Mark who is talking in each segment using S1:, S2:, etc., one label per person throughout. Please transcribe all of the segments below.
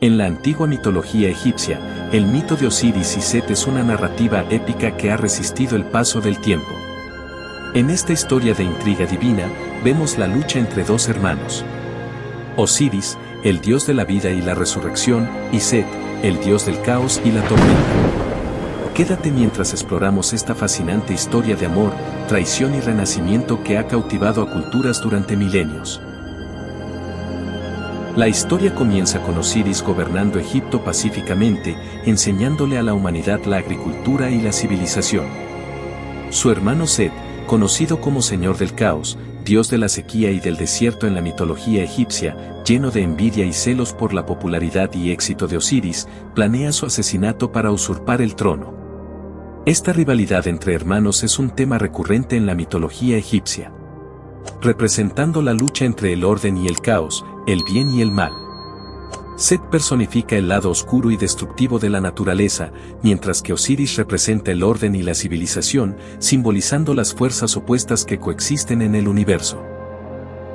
S1: En la antigua mitología egipcia, el mito de Osiris y Set es una narrativa épica que ha resistido el paso del tiempo. En esta historia de intriga divina, vemos la lucha entre dos hermanos. Osiris, el dios de la vida y la resurrección, y Set, el dios del caos y la tormenta. Quédate mientras exploramos esta fascinante historia de amor, traición y renacimiento que ha cautivado a culturas durante milenios. La historia comienza con Osiris gobernando Egipto pacíficamente, enseñándole a la humanidad la agricultura y la civilización. Su hermano Set, conocido como Señor del Caos, dios de la sequía y del desierto en la mitología egipcia, lleno de envidia y celos por la popularidad y éxito de Osiris, planea su asesinato para usurpar el trono. Esta rivalidad entre hermanos es un tema recurrente en la mitología egipcia, representando la lucha entre el orden y el caos, el bien y el mal. Set personifica el lado oscuro y destructivo de la naturaleza, mientras que Osiris representa el orden y la civilización, simbolizando las fuerzas opuestas que coexisten en el universo.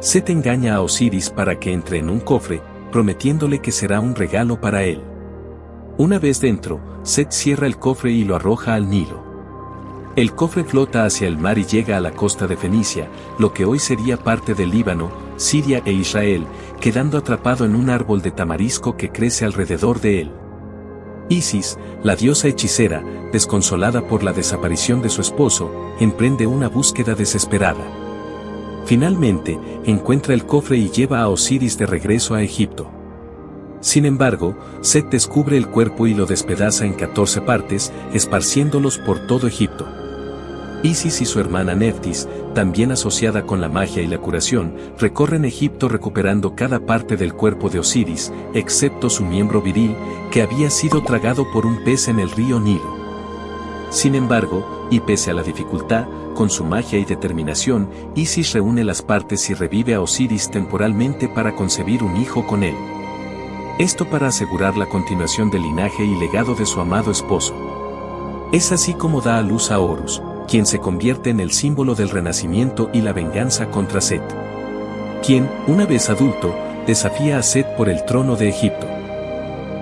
S1: Set engaña a Osiris para que entre en un cofre, prometiéndole que será un regalo para él. Una vez dentro, Set cierra el cofre y lo arroja al Nilo. El cofre flota hacia el mar y llega a la costa de Fenicia, lo que hoy sería parte del Líbano, Siria e Israel, quedando atrapado en un árbol de tamarisco que crece alrededor de él. Isis, la diosa hechicera, desconsolada por la desaparición de su esposo, emprende una búsqueda desesperada. Finalmente, encuentra el cofre y lleva a Osiris de regreso a Egipto. Sin embargo, Set descubre el cuerpo y lo despedaza en 14 partes, esparciéndolos por todo Egipto. Isis y su hermana Neftis, también asociada con la magia y la curación, recorren Egipto recuperando cada parte del cuerpo de Osiris, excepto su miembro viril, que había sido tragado por un pez en el río Nilo. Sin embargo, y pese a la dificultad, con su magia y determinación, Isis reúne las partes y revive a Osiris temporalmente para concebir un hijo con él. Esto para asegurar la continuación del linaje y legado de su amado esposo. Es así como da a luz a Horus, quien se convierte en el símbolo del renacimiento y la venganza contra Set, quien, una vez adulto, desafía a Set por el trono de Egipto.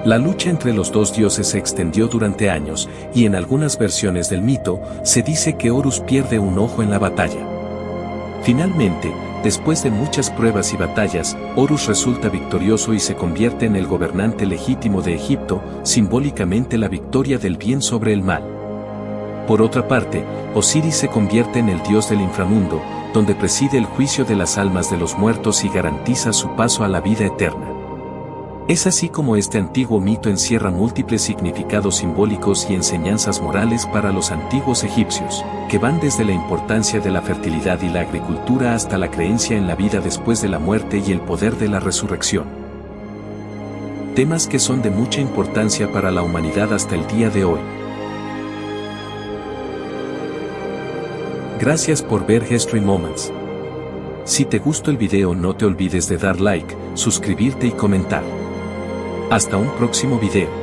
S1: La lucha entre los dos dioses se extendió durante años, y en algunas versiones del mito, se dice que Horus pierde un ojo en la batalla. Finalmente, después de muchas pruebas y batallas, Horus resulta victorioso y se convierte en el gobernante legítimo de Egipto, simbólicamente la victoria del bien sobre el mal. Por otra parte, Osiris se convierte en el dios del inframundo, donde preside el juicio de las almas de los muertos y garantiza su paso a la vida eterna. Es así como este antiguo mito encierra múltiples significados simbólicos y enseñanzas morales para los antiguos egipcios, que van desde la importancia de la fertilidad y la agricultura hasta la creencia en la vida después de la muerte y el poder de la resurrección. Temas que son de mucha importancia para la humanidad hasta el día de hoy. Gracias por ver History Moments. Si te gustó el video no te olvides de dar like, suscribirte y comentar. Hasta un próximo video.